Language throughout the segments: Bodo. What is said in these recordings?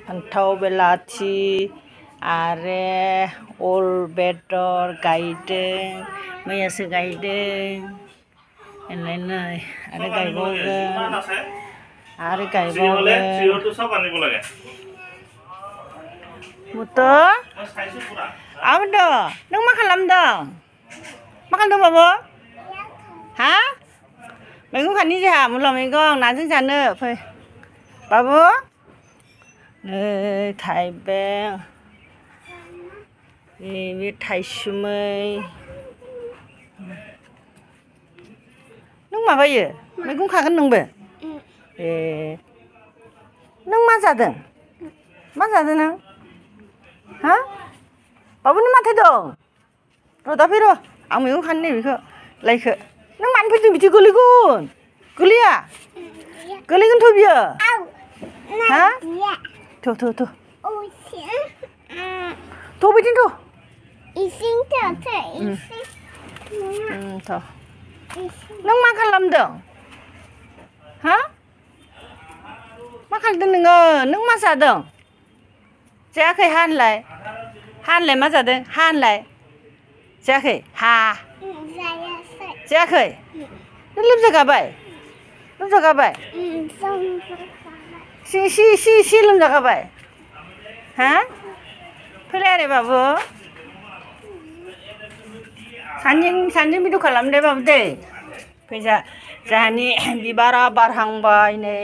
फान्थाव बेलाथि आरो अल बेदर गायदों मैयासो गायदों आरो गायबावगोन मुत' आबद' नों मा खालामदों बाबु हा मैगं खानि जोंहा मुला मैगं नाजों जानो फै बाबु नै थाइबें बे थाइसुमै नों माबायो मैगं खागोन नोंबो ए नों मा जादों नों हा बाबुनि माथो दं र' दा फै र' आं मैगं खानो नैबेखौ लाइखौ नों मानो फैदों बिदि गोलैगोन गोलैया गोलैगोनथ' बियो हा थ' बिदिनो थ' नों मा खालामदों हा मा खालामदों नोङो नों मा जादों जायाखै हा होनलाय मा जादों हा होनलाय जायाखै हा जायाखै नों लोमजागाबाय एसे लोमजागाबाय हा फैलाय आरो बाबु सानैजों भिडिअ खालाम दे बाबु दै फैजा जोंहानि बिबारा बारहांबाय नै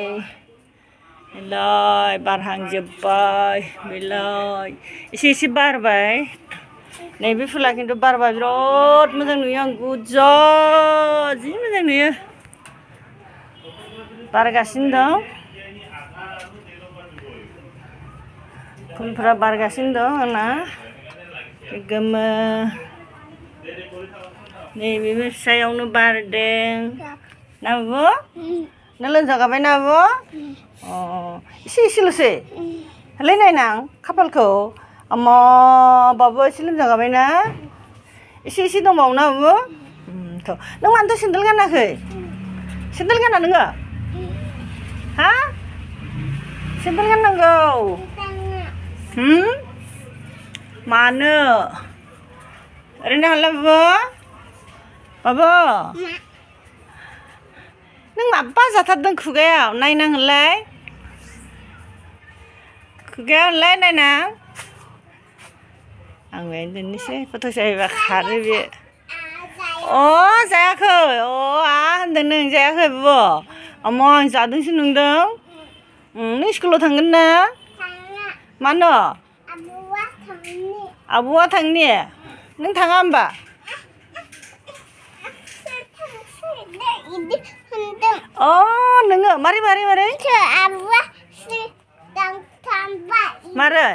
बेलाय बारहांजोब्बाय बेलाय एसे बारबाय नैबे फुला खिन्थु बारबा बिराद मोजां नुयो आं गोजा जि मोजां नुयो बारगासिनो दं फुलफोरा बारगासिनो दं आंना गोमो नैबे फिसायावनो बारदों ना बाबु नों लोमजागाबाय ना बाबु एसेल'सै होलाय नायनां खाफालखौ अम्मा बाबु एसे लोमजागाबायना एसे दंबावो ना बाबु थ' नों मानोथो सेन्देल गानाखै सेन्देल गाना नोङो हा सेन्देल गाननांगौ मानो ओरैनो हाला बाबु नों माबा जाथारदों खुगायाव नायनां होनलाय खुगायाव होनलाय नायनां आं बेहायनो दोननोसै फट' साफायबा खारो बे जायाखै होनदों नों जायाखै बाबु अम्मा आं जादोंसो नंदों नों स्कुलाव थांगोन ना मानो आब'आ थांनि नों थाङा होमबा नोङो मारै मारै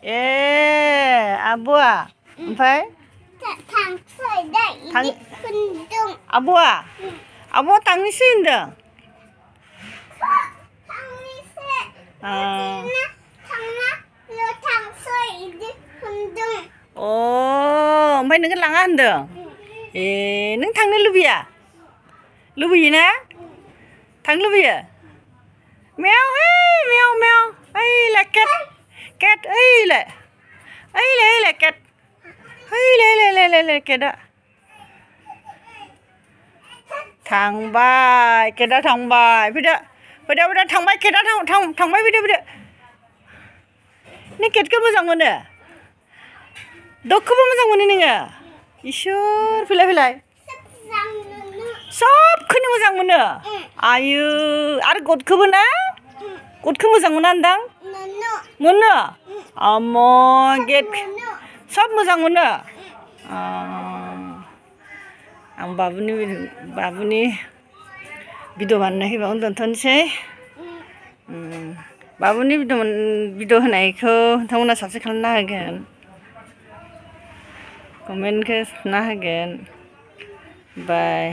ए आब'आ ओमफ्राय आब'आ थांनोसै होनदों ओमफ्राय नोंखौ लाङा होनदों ए नों थांनो लुबैयोना थांनो लुबैयो मेव ओइलाय केट ओइलाय केट ओइलाय केटआ थांबाय केटआ थांबाय फैदो थांबाय केटआ थांबाय फैदो नों केटखौ मोजां मोनो डगखौबो मोजां मोनो नोङो इसोर फैलाय सबखौनो मोजां मोनो आयु आरो गदखौबो ना गदखौ मोजां मोना होनदां मोनो अम्मा गेट सब मोजां मोनो आं बाबुनि भिडिअ बानायनायखौ बावनो दोनथ'नोसै बाबुनि भिडिअ होनायखौ नोंथांमोना साबस्क्राइब खालामना होगोन कमेन्टखौ होना होगोन बाय